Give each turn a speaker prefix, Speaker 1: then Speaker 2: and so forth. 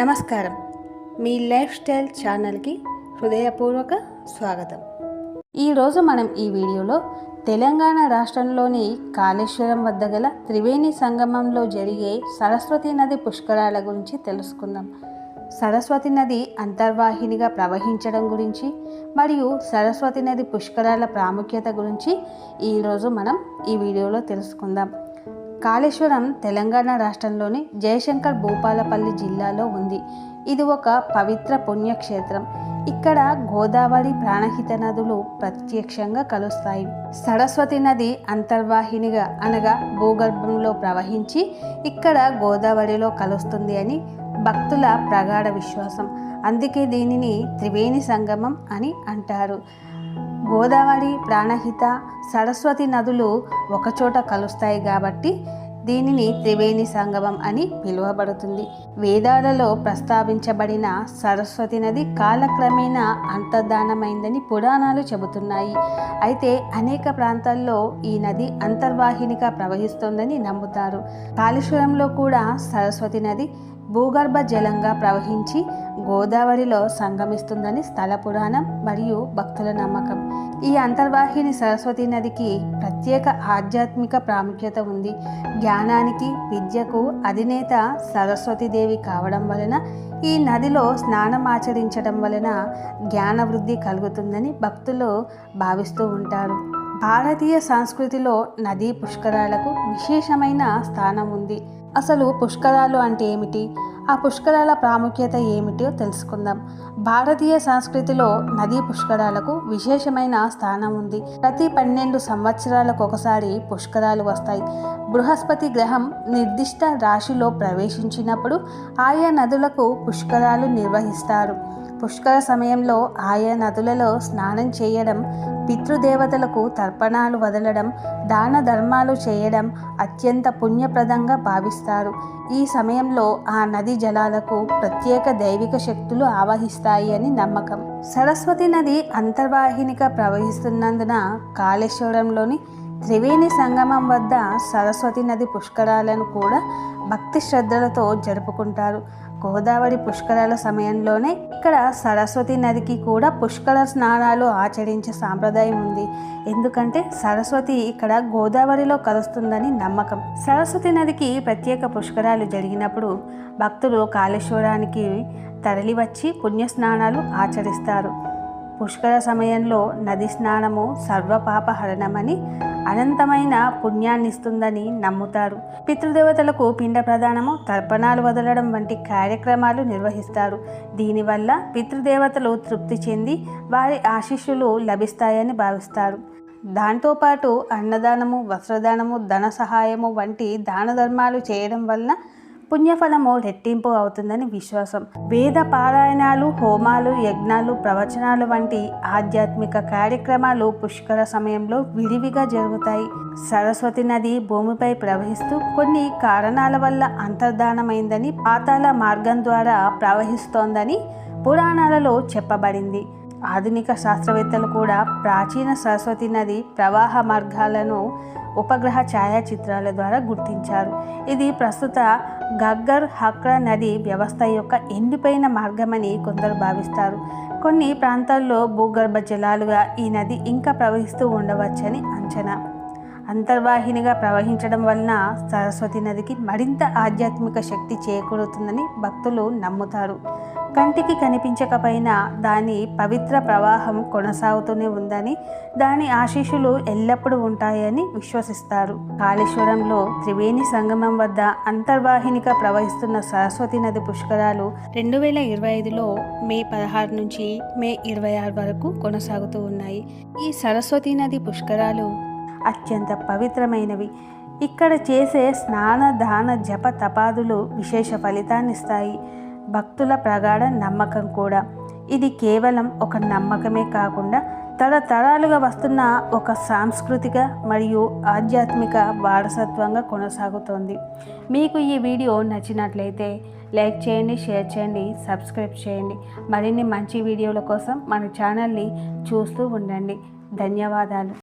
Speaker 1: నమస్కారం. మీ life style ఛానల్కి హృదయపూర్వక స్వాగతం. ఈరోజు మనం ఈ వీడియోలో తెలంగాణ రాష్ట్రంలోని కాళేశ్వరం వద్ద గల త్రివేణి సంగమంలో జరిగే సరస్వతి నది పుష్కరాల గురించి తెలుసుకుందాం. సరస్వతి నది అంతర్వాహినిగా ప్రవహించడం గురించి మరియు సరస్వతి నది పుష్కరాల ప్రాముఖ్యత గురించి ఈరోజు మనం ఈ వీడియోలో తెలుసుకుందాం. కాళేశ్వరం తెలంగాణ రాష్ట్రంలోని జయశంకర్ భూపాలపల్లి జిల్లాలో ఉంది. ఇది ఒక పవిత్ర పుణ్యక్షేత్రం. ఇక్కడ గోదావరి, ప్రాణహిత నదులు ప్రత్యక్షంగా కలుస్తాయి. సరస్వతి నది అంతర్వాహినిగా అనగా భూగర్భంలో ప్రవహించి ఇక్కడ గోదావరిలో కలుస్తుంది అని భక్తుల ప్రగాఢ విశ్వాసం. అందుకే దీనిని త్రివేణి సంగమం అని అంటారు. గోదావరి, ప్రాణహిత, సరస్వతి నదులు ఒకచోట కలుస్తాయి కాబట్టి దీనిని త్రివేణి సంగమం అని పిలువబడుతుంది. వేదాలలో ప్రస్తావించబడిన సరస్వతి నది కాలక్రమేణా అంతర్ధానమైందని పురాణాలు చెబుతున్నాయి. అయితే అనేక ప్రాంతాల్లో ఈ నది అంతర్వాహినిగా ప్రవహిస్తోందని నమ్ముతారు. కాళేశ్వరంలో కూడా సరస్వతి నది భూగర్భ జలంగా ప్రవహించి గోదావరిలో సంగమిస్తుందని స్థల పురాణం మరియు భక్తుల నమ్మకం. ఈ అంతర్వాహిని సరస్వతి నదికి ప్రత్యేక ఆధ్యాత్మిక ప్రాముఖ్యత ఉంది. జ్ఞానానికి, విద్యకు అధినేత సరస్వతీదేవి కావడం వలన ఈ నదిలో స్నానం ఆచరించడం వలన జ్ఞాన వృద్ధి కలుగుతుందని భక్తులు భావిస్తూ ఉంటారు. భారతీయ సంస్కృతిలో నదీ పుష్కరాలకు విశేషమైన స్థానం ఉంది. అసలు పుష్కరాలు అంటే ఏమిటి, ఆ పుష్కరాల ప్రాముఖ్యత ఏమిటో తెలుసుకుందాం. భారతీయ సంస్కృతిలో నదీ పుష్కరాలకు విశేషమైన స్థానం ఉంది. ప్రతి 12 సంవత్సరాలకు ఒకసారి పుష్కరాలు వస్తాయి. బృహస్పతి గ్రహం నిర్దిష్ట రాశిలో ప్రవేశించినప్పుడు ఆయా నదులకు పుష్కరాలు నిర్వహిస్తారు. పుష్కర సమయంలో ఆయా నదులలో స్నానం చేయడం, పితృదేవతలకు తర్పణాలు వదలడం, దాన ధర్మాలు చేయడం అత్యంత పుణ్యప్రదంగా భావిస్తారు. ఈ సమయంలో ఆ నది జలాలకు ప్రత్యేక దైవిక శక్తులు ఆవహిస్తాయి అని నమ్మకం. సరస్వతి నది అంతర్వాహినిగా ప్రవహిస్తున్నందున కాళేశ్వరంలోని త్రివేణి సంగమం వద్ద సరస్వతి నది పుష్కరాలను కూడా భక్తి శ్రద్ధలతో జరుపుకుంటారు. గోదావరి పుష్కరాల సమయంలోనే ఇక్కడ సరస్వతి నదికి కూడా పుష్కర స్నానాలు ఆచరించే సాంప్రదాయం ఉంది. ఎందుకంటే సరస్వతి ఇక్కడ గోదావరిలో కలుస్తుందని నమ్మకం. సరస్వతి నదికి ప్రత్యేక పుష్కరాలు జరిగినప్పుడు భక్తులు కాళేశ్వరానికి తరలివచ్చి పుణ్యస్నానాలు ఆచరిస్తారు. పుష్కర సమయంలో నది స్నానము సర్వపాపహరణమని, అనంతమైన పుణ్యాన్నిస్తుందని నమ్ముతారు. పితృదేవతలకు పిండ ప్రదానము, తర్పణాలు వదలడం వంటి కార్యక్రమాలు నిర్వహిస్తారు. దీనివల్ల పితృదేవతలు తృప్తి చెంది వారి ఆశీస్సులు లభిస్తాయని భావిస్తారు. దాంతోపాటు అన్నదానము, వస్త్రదానము, ధన సహాయము వంటి దాన ధర్మాలు చేయడం వలన పుణ్యఫలము రెట్టింపు అవుతుందని విశ్వాసం. వేద పారాయణాలు, హోమాలు, యజ్ఞాలు, ప్రవచనాలు వంటి ఆధ్యాత్మిక కార్యక్రమాలు పుష్కర సమయంలో విరివిగా జరుగుతాయి. సరస్వతి నది భూమిపై ప్రవహిస్తూ కొన్ని కారణాల వల్ల అంతర్ధానమైందని, పాతాళ మార్గం ద్వారా ప్రవహిస్తోందని పురాణాలలో చెప్పబడింది. ఆధునిక శాస్త్రవేత్తలు కూడా ప్రాచీన సరస్వతి నది ప్రవాహ మార్గాలను ఉపగ్రహ ఛాయాచిత్రాల ద్వారా గుర్తించారు. ఇది ప్రస్తుత గగ్గర్ హక్రా నది వ్యవస్థ యొక్క ఎండిపోయిన మార్గమని కొందరు భావిస్తారు. కొన్ని ప్రాంతాల్లో భూగర్భ జలాలుగా ఈ నది ఇంకా ప్రవహిస్తూ ఉండవచ్చని అంచనా. అంతర్వాహినిగా ప్రవహించడం వలన సరస్వతి నదికి మరింత ఆధ్యాత్మిక శక్తి చేకూరుతుందని భక్తులు నమ్ముతారు. కంటికి కనిపించకపోయినా దాని పవిత్ర ప్రవాహం కొనసాగుతూనే ఉందని, దాని ఆశీస్సులు ఎల్లప్పుడూ ఉంటాయని విశ్వసిస్తారు. కాళేశ్వరంలో త్రివేణి సంగమం వద్ద అంతర్వాహినిగా ప్రవహిస్తున్న సరస్వతి నది పుష్కరాలు 2025లో మే 16 నుంచి మే 26 వరకు కొనసాగుతూ ఉన్నాయి. ఈ సరస్వతి నది పుష్కరాలు అత్యంత పవిత్రమైనవి. ఇక్కడ చేసే స్నాన, దాన, జప, తపాదులు విశేష ఫలితాన్నిస్తాయి. భక్తుల ప్రగాఢ నమ్మకం కూడా. ఇది కేవలం ఒక నమ్మకమే కాకుండా తరతరాలుగా వస్తున్న ఒక సాంస్కృతిక మరియు ఆధ్యాత్మిక వారసత్వంగా కొనసాగుతోంది. మీకు ఈ వీడియో నచ్చినట్లయితే లైక్ చేయండి, షేర్ చేయండి, సబ్స్క్రైబ్ చేయండి. మరిన్ని మంచి వీడియోల కోసం మన ఛానల్ని చూస్తూ ఉండండి. ధన్యవాదాలు.